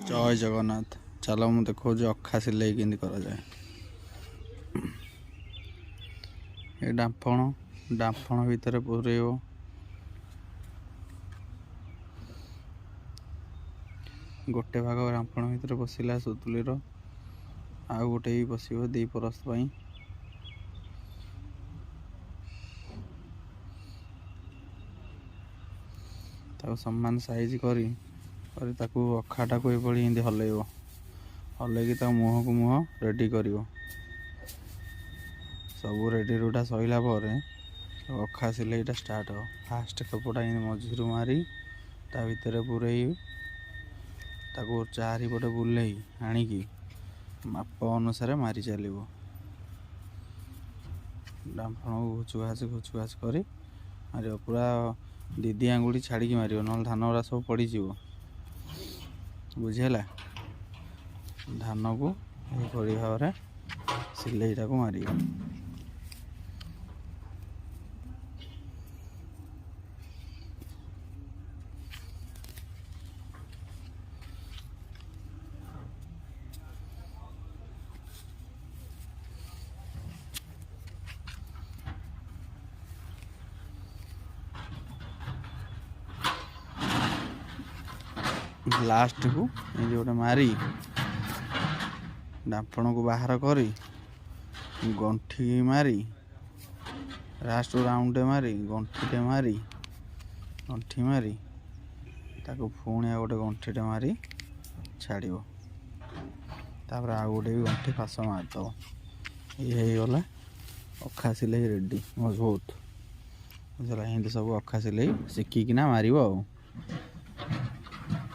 जय जगन्नाथ। चलो मुझे देखो अखा सिलाई केमती कराए। ये डांफण भितर पूरेब गोटे भाग डांफण भितर पशिला सुतुलीर आउ गोटे भी पशिब दी परस्त समान साइज करी अखाटा को ये हलैब हलैकी मुह को मुह रेडी कर सब रेडी रूटा सैला अखा सिलैटा स्टार्ट हो। फास्ट कपड़ा मझिरू मारी ता भितर पूरे चारिपटे बुले आणिकी माप अनुसार मारी चलो। डांफण को घुचुघाच कर मार पूरा दीदी आंगुठी छाड़ी मार ना धान गुरा सब पड़ बुझेगा। धान को यही भाव में सिलैटा को मार लास्ट को ये गोटे मारी डांफण को बाहर करी गंठी मारी लास्ट राउंड मारी गंठीटे मारी गंठी मारी ताको पुणी गोटे गंठीटे मारी छाड़ तापर आ गोटे भी गंठी फास मारद ये गला अखा सिलाई रेडी मजबूत बुझला। हिंदी सब अखा सिलाई शिखिकिना मार।